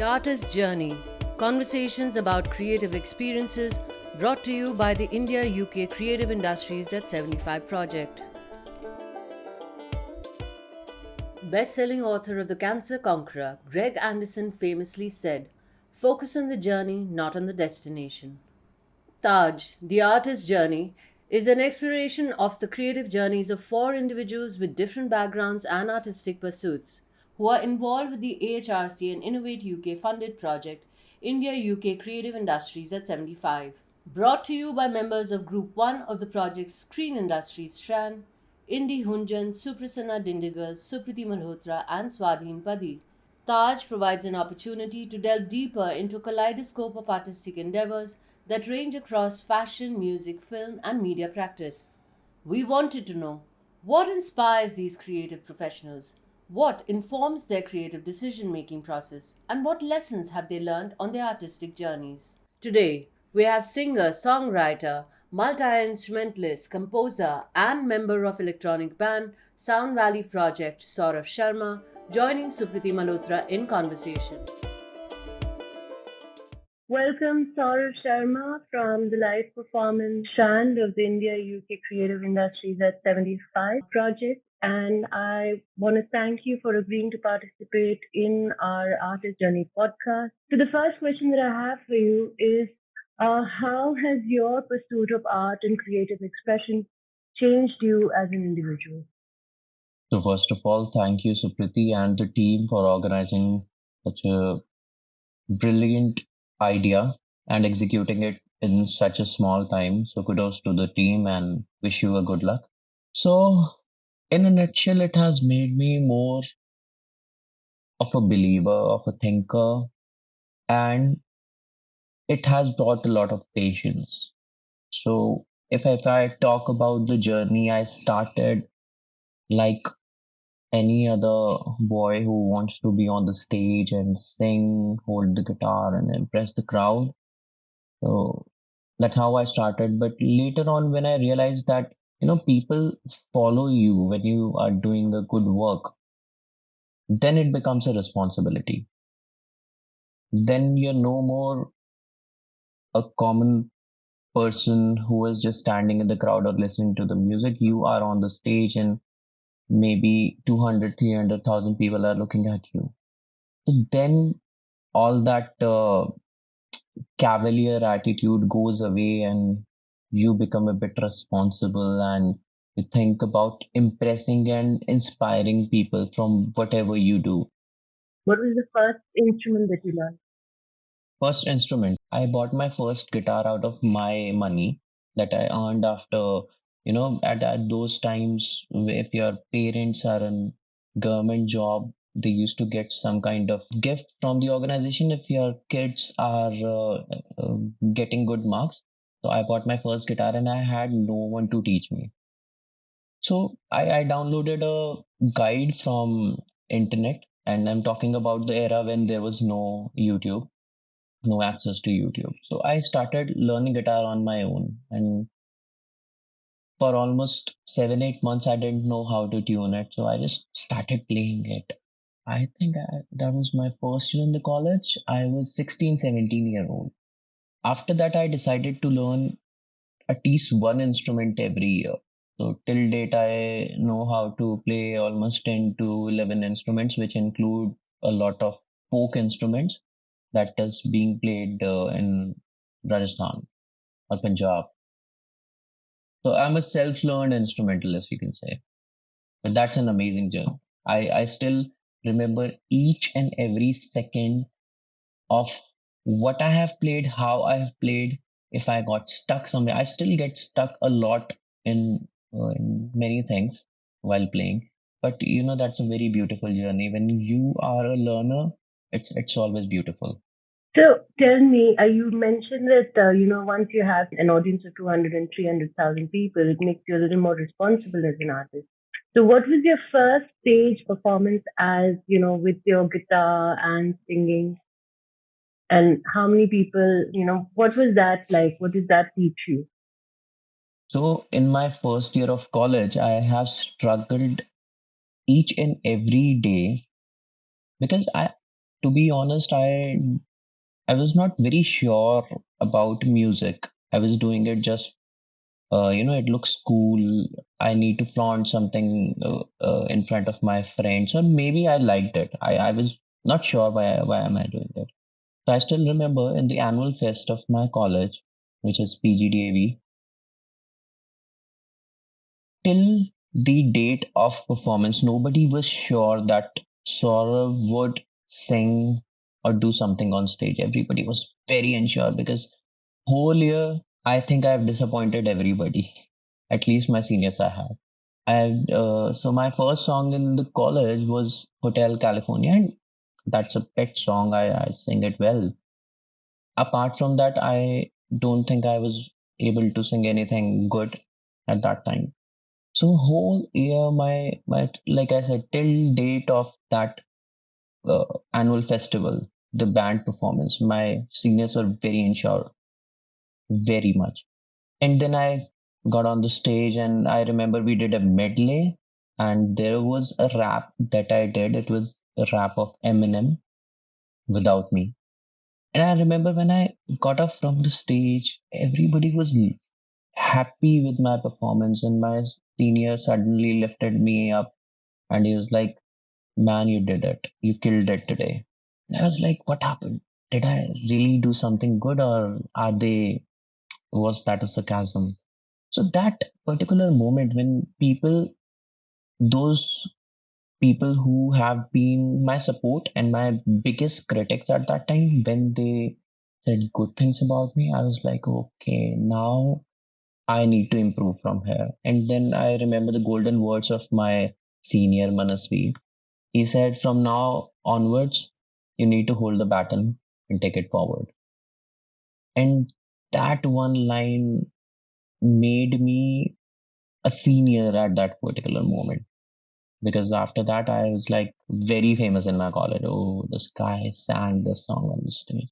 Artist's Journey, conversations about creative experiences, brought to you by the India UK Creative Industries at 75 project. Best-selling author of The Cancer Conqueror, Greg Anderson famously said, "Focus on the journey, not on the destination." Taj, The Artist's Journey, is an exploration of the creative journeys of four individuals with different backgrounds and artistic pursuits who are involved with the AHRC and Innovate UK funded project India UK Creative Industries at 75. Brought to you by members of Group 1 of the project's Screen Industries strand, Indy Hunjan, Suprasanna Dindigal, Supriti Malhotra, and Swadhin Padhy. Taj provides an opportunity to delve deeper into a kaleidoscope of artistic endeavors that range across fashion, music, film, and media practice. We wanted to know what inspires these creative professionals, what informs their creative decision making process, and what lessons have they learned on their artistic journeys. Today, we have singer, songwriter, multi-instrumentalist, composer, and member of electronic band Sound Valley Project Saurav Sharma joining Supriti Malhotra in conversation. Welcome, Saurav Sharma from the live performance strand of the India UK Creative Industries at 75 project. And I want to thank you for agreeing to participate in our Artist Journey podcast. So the first question that I have for you is, how has your pursuit of art and creative expression changed you as an individual? So first of all, thank you, Supriti, and the team for organizing such a brilliant idea and executing it in such a small time. So kudos to the team and wish you a good luck. So in a nutshell, it has made me more of a believer, of a thinker, and it has brought a lot of patience. So if I talk about the journey, I started like any other boy who wants to be on the stage and sing, hold the guitar, and impress the crowd. So that's how I started. But later on, when I realized that, people follow you when you are doing a good work, then it becomes a responsibility. Then you're no more a common person who is just standing in the crowd or listening to the music. You are on the stage and maybe 200, 300,000 people are looking at you. So then all that cavalier attitude goes away and you become a bit responsible and you think about impressing and inspiring people from whatever you do. What was the first instrument that you learned? First instrument, I bought my first guitar out of my money that I earned after, at those times, if your parents are in government job, they used to get some kind of gift from the organization if your kids are getting good marks. So I bought my first guitar and I had no one to teach me. So I downloaded a guide from internet, and I'm talking about the era when there was no YouTube, no access to YouTube. So I started learning guitar on my own. And for almost 7, 8 months, I didn't know how to tune it. So I just started playing it. I think that was my first year in the college. I was 16, 17-year old. After that, I decided to learn at least one instrument every year. So till date, I know how to play almost 10 to 11 instruments, which include a lot of folk instruments that is being played in Rajasthan or Punjab. So I'm a self-learned instrumentalist, you can say. But that's an amazing journey. I still remember each and every second of what I have played, how I have played. If I got stuck somewhere, I still get stuck a lot in many things while playing. But that's a very beautiful journey. When you are a learner, it's always beautiful. So tell me, you mentioned that, once you have an audience of 200 and 300,000 people, it makes you a little more responsible as an artist. So what was your first stage performance as, with your guitar and singing? And how many people, what was that like? What did that teach you? So in my first year of college, I have struggled each and every day because To be honest, I was not very sure about music. I was doing it just it looks cool. I need to flaunt something in front of my friends, or maybe I liked it. I was not sure why am I doing that. So I still remember in the annual fest of my college, which is PGDAV, till the date of performance, nobody was sure that Saurav would sing or do something on stage. Everybody was very unsure because whole year I think I've disappointed everybody. At least my seniors I have. So my first song in the college was Hotel California, and that's a pet song. I sing it well. Apart from that, I don't think I was able to sing anything good at that time. So whole year, my like I said, till date of that annual festival, the band performance, my seniors were very unsure, very much. And then I got on the stage, and I remember we did a medley, and there was a rap that I did. It was a rap of Eminem without me. And I remember when I got off from the stage, everybody was happy with my performance, and my senior suddenly lifted me up and he was like, "Man, you did it. You killed it today." And I was like, "What happened? Did I really do something good, or was that a sarcasm?" So that particular moment when those people who have been my support and my biggest critics at that time, when they said good things about me, I was like, okay, now I need to improve from here. And then I remember the golden words of my senior Manasvi. He said, from now onwards, you need to hold the baton and take it forward. And that one line made me a senior at that particular moment, because after that I was like very famous in my college. Oh, this guy sang this song on the stage.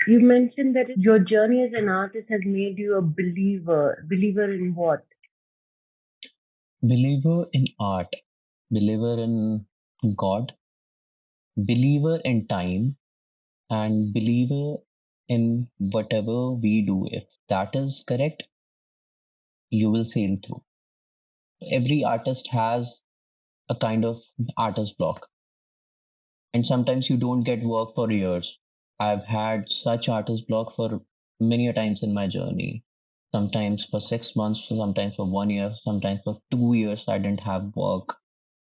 You mentioned that your journey as an artist has made you a believer. Believer in what? Believer in art, believer in God, believer in time, and believer in whatever we do. If that is correct, you will sail through. Every artist has a kind of artist block, and sometimes you don't get work for years. I've had such artist block for many a times in my journey. Sometimes for 6 months, sometimes for 1 year, sometimes for 2 years, I didn't have work.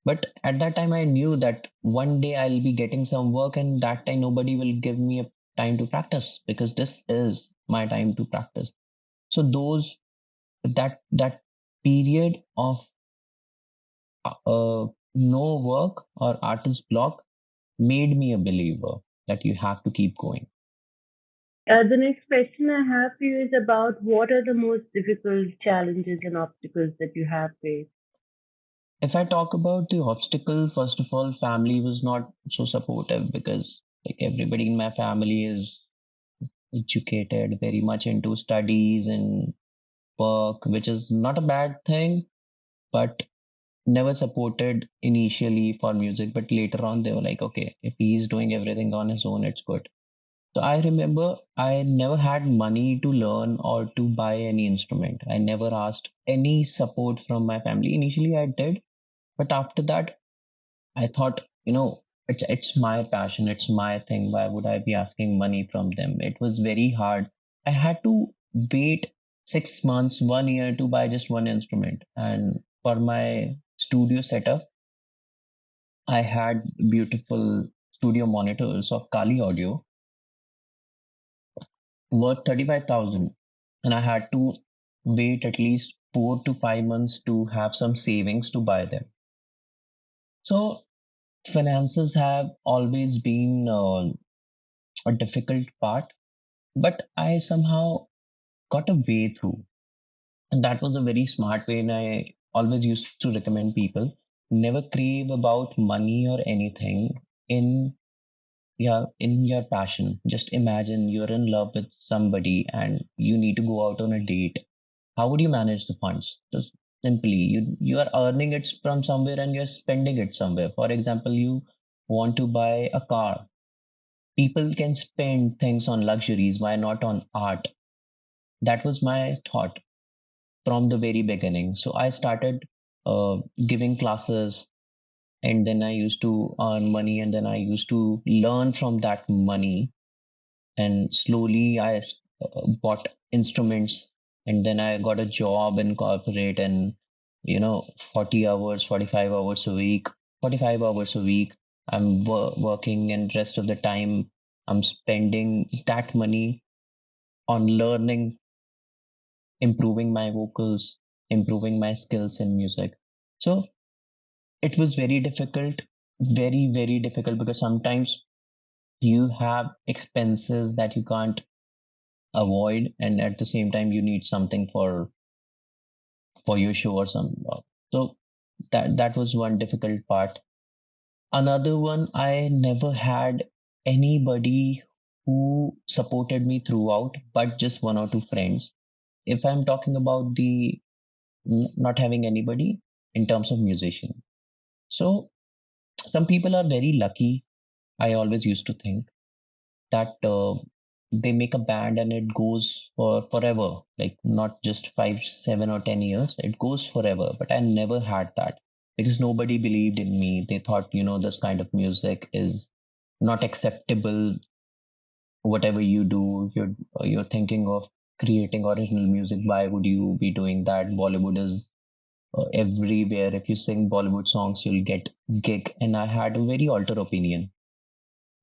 But at that time, I knew that one day I'll be getting some work, and that time nobody will give me a time to practice, because this is my time to practice. So that period of no work or artist block made me a believer that you have to keep going. The next question I have for you is about what are the most difficult challenges and obstacles that you have faced? If I talk about the obstacle, first of all, family was not so supportive, because like everybody in my family is educated, very much into studies and work, which is not a bad thing, but never supported initially for music. But later on, they were like, okay, if he's doing everything on his own, it's good. So I remember I never had money to learn or to buy any instrument. I never asked any support from my family. Initially, I did, but after that, I thought, it's my passion, it's my thing. Why would I be asking money from them? It was very hard. I had to wait 6 months, 1 year to buy just one instrument. And for my studio setup, I had beautiful studio monitors of Kali Audio worth 35,000. And I had to wait at least 4 to 5 months to have some savings to buy them. So finances have always been a difficult part, but I somehow got a way through. And that was a very smart way. And I always used to recommend people never crave about money or anything in in your passion. Just imagine you're in love with somebody and you need to go out on a date. How would you manage the funds? Just simply, you are earning it from somewhere and you're spending it somewhere. For example, you want to buy a car. People can spend things on luxuries, why not on art? That was my thought from the very beginning. So I started giving classes, and then I used to earn money, and then I used to learn from that money. And slowly I bought instruments, and then I got a job in corporate, and 40 hours, 45 hours a week, 45 hours a week. I'm working, and rest of the time I'm spending that money on learning, improving my vocals, improving my skills in music. So it was very difficult, very, very difficult, because sometimes you have expenses that you can't avoid, and at the same time you need something for your show or some. So that was one difficult part. Another one, I never had anybody who supported me throughout, but just one or two friends. If I'm talking about the not having anybody in terms of musician. So some people are very lucky. I always used to think that they make a band and it goes for forever, like not just 5, 7, or 10 years. It goes forever. But I never had that because nobody believed in me. They thought, this kind of music is not acceptable. Whatever you do, you're thinking of creating original music. Why would you be doing that? Bollywood is everywhere. If you sing Bollywood songs, you'll get gig. And I had a very altered opinion.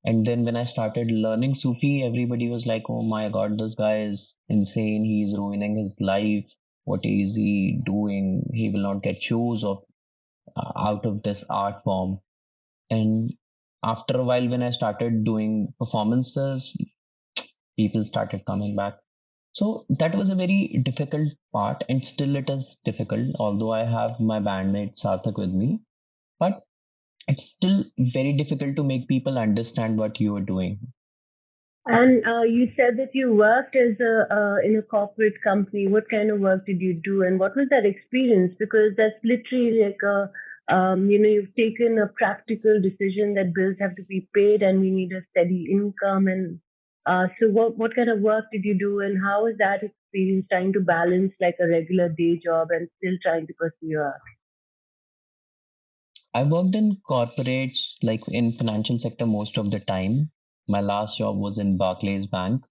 And then when I started learning Sufi, everybody was like, oh my God, this guy is insane. He's ruining his life. What is he doing? He will not get shows out of this art form. And after a while, when I started doing performances, people started coming back. So that was a very difficult part, and still it is difficult, although I have my bandmate Sarthak with me. But it's still very difficult to make people understand what you are doing. And you said that you worked as a in a corporate company. What kind of work did you do, and what was that experience? Because that's literally like a you've taken a practical decision that bills have to be paid, and we need a steady income. And so, what kind of work did you do, and how was that experience trying to balance like a regular day job and still trying to pursue your I worked in corporates, like in financial sector most of the time. My last job was in Barclays Bank,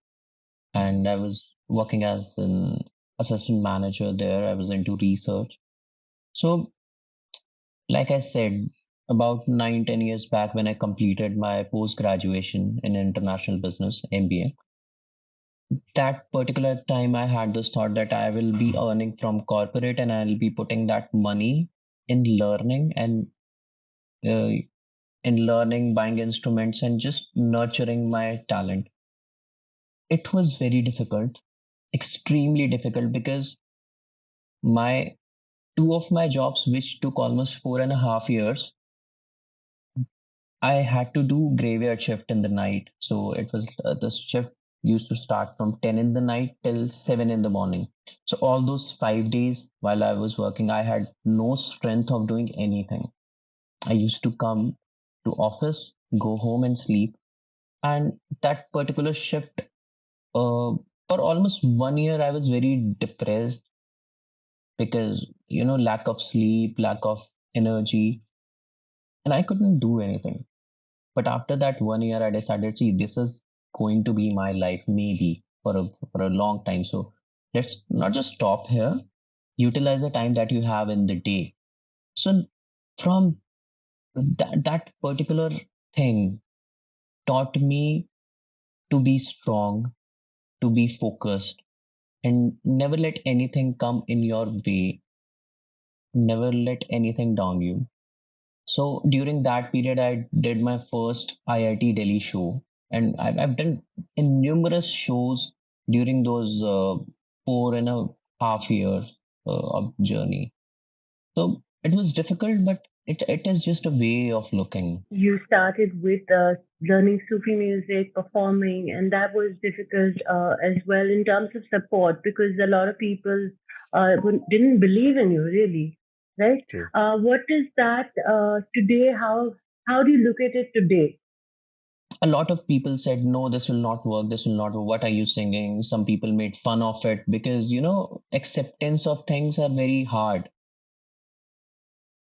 and I was working as an assistant manager there. I was into research. So, like I said, about 9, 10 years back, when I completed my post graduation in international business (MBA), that particular time I had this thought that I will be earning from corporate, and I'll be putting that money in learning, and uh, in learning, buying instruments, and just nurturing my talent. It was very difficult, extremely difficult, because my two of my jobs, which took almost 4.5 years, I had to do graveyard shift in the night. So it was the shift used to start from 10 in the night till 7 in the morning. So all those 5 days while I was working, I had no strength of doing anything. I used to come to office, go home and sleep. And that particular shift, for almost 1 year, I was very depressed because, lack of sleep, lack of energy, and I couldn't do anything. But after that 1 year, I decided, see, this is going to be my life, maybe for a long time. So let's not just stop here. Utilize the time that you have in the day. So from that particular thing taught me to be strong, to be focused, and never let anything come in your way. Never let anything down you. So during that period, I did my first IIT Delhi show, and I've done in numerous shows during those 4.5 years of journey. So it was difficult, but it is just a way of looking. you started with learning Sufi music, performing, and that was difficult as well in terms of support because a lot of people didn't believe in you really, right? True. What is that today? How do you look at it today? A lot of people said, no, this will not work, this will not work. What are you singing? Some people made fun of it because, acceptance of things are very hard.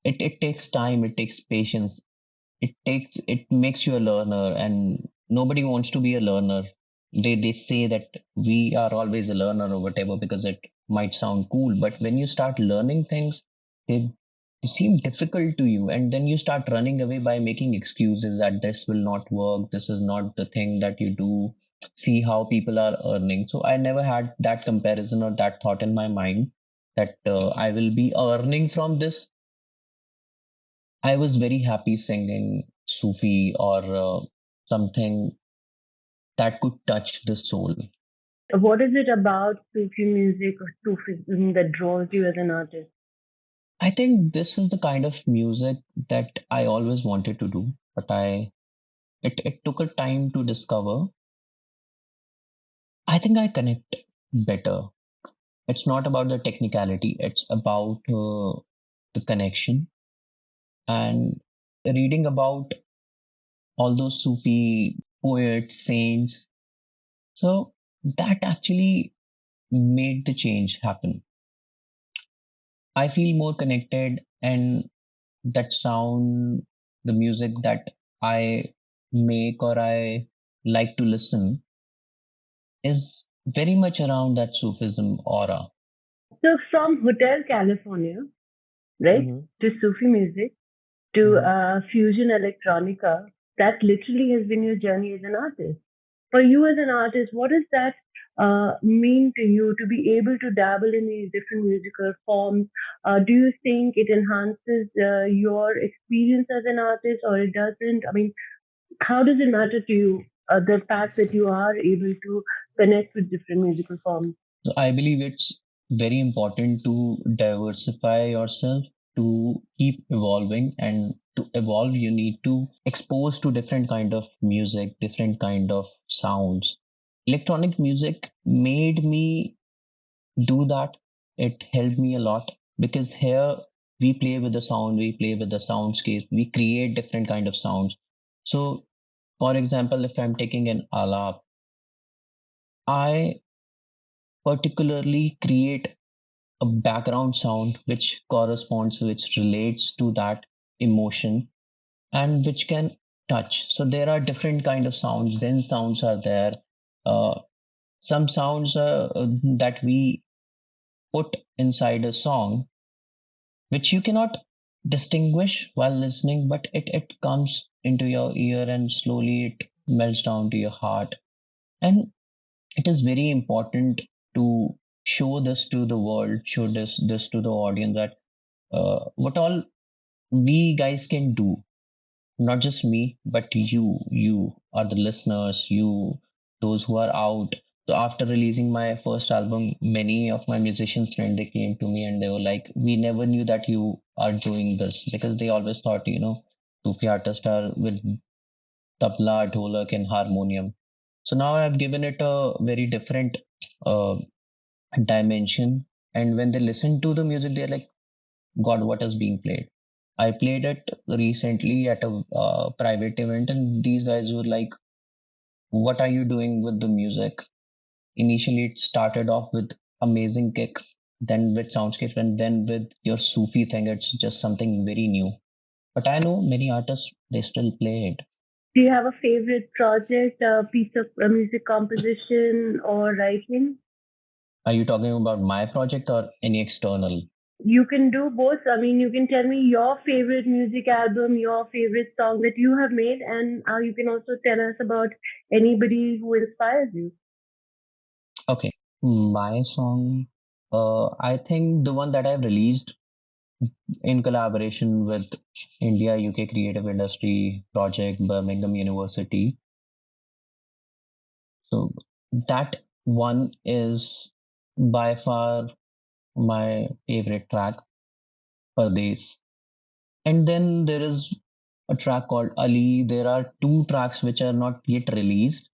It takes time, it takes patience. It makes you a learner, and nobody wants to be a learner. They say that we are always a learner or whatever because it might sound cool, but when you start learning things, they seem difficult to you, and then you start running away by making excuses that this will not work, this is not the thing that you do. See how people are earning. So I never had that comparison or that thought in my mind that I will be earning from this. I was very happy singing Sufi or something that could touch the soul. What is it about Sufi music or Sufism that draws you as an artist? I think this is the kind of music that I always wanted to do, but it took a time to discover. I think I connect better. It's not about the technicality, it's about the connection. And reading about all those Sufi poets, saints, so that actually made the change happen. I feel more connected, and that sound, the music that I make or I like to listen is very much around that Sufism aura. So from Hotel California, right, Mm-hmm. to Sufi music, to Mm-hmm. fusion electronica, that literally has been your journey as an artist. For you as an artist, what does that mean to you to be able to dabble in these different musical forms? Do you think it enhances your experience as an artist, or it doesn't? I mean, how does it matter to you the fact that you are able to connect with different musical forms? So I believe it's very important to diversify yourself, to keep evolving, and to evolve you need to expose to different kind of music, different kind of sounds. Electronic music made me do that. It helped me a lot because here we play with the sound, we play with the soundscape, we create different kind of sounds. So for example, if I'm taking an alap, I particularly create a background sound which corresponds, which relates to that emotion and which can touch. So there are different kind of sounds. Zen sounds are there. Uh, some sounds that we put inside a song which you cannot distinguish while listening, but it comes into your ear and slowly it melts down to your heart. And it is very important to show this to the world, show this to the audience that what all we guys can do, not just me, but you are the listeners, you, those who are out. So after releasing my first album, many of my musicians friends, they came to me and they were like, we never knew that you are doing this, because they always thought, Sufi artists are with tabla, dholak and harmonium. So now I've given it a very different uh, dimension, and when they listen to the music, they're like, God, what is being played? I played it recently at a private event, and these guys were like, what are you doing with the music? Initially, it started off with amazing kick, then with soundscape, and then with your Sufi thing. It's just something very new. But I know many artists, they still play it. Do you have a favorite project, piece of music composition or writing? Are you talking about my project or any external? You can do both. I mean, you can tell me your favorite music album, your favorite song that you have made, and you can also tell us about anybody who inspires you. Okay, my song, I think the one that I've released in collaboration with India UK Creative Industry Project, Birmingham University. So that one is by far my favorite track, Pardes. And then there is a track called Ali. There are two tracks which are not yet released,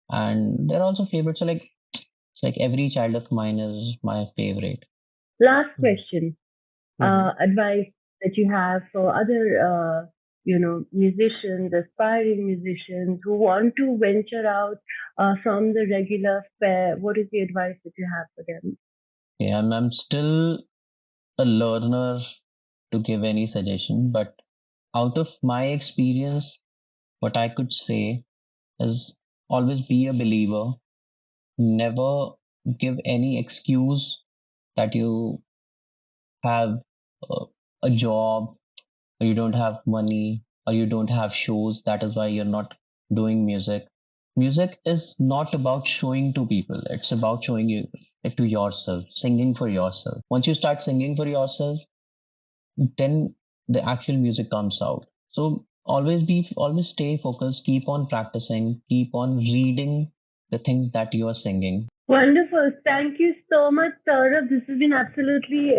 and they're also favorites. So like it's like every child of mine is my favorite. Last Mhm. question, Mhm. advice that you have for other musicians, aspiring musicians who want to venture out from the regular fare? What is the advice that you have for them? Yeah, I'm still a learner to give any suggestion, but out of my experience, what I could say is always be a believer. Never give any excuse that you have uh, a job, or you don't have money, or you don't have shows. That is why you're not doing music. Music is not about showing to people, it's about showing you it to yourself, singing for yourself. Once you start singing for yourself, then the actual music comes out. So always stay focused, keep on practicing, keep on reading the things that you are singing. Wonderful. Thank you so much, Saurabh. This has been absolutely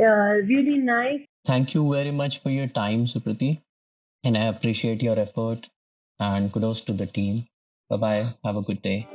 really nice. Thank you very much for your time, Supriti, and I appreciate your effort, and kudos to the team. Bye bye, have a good day.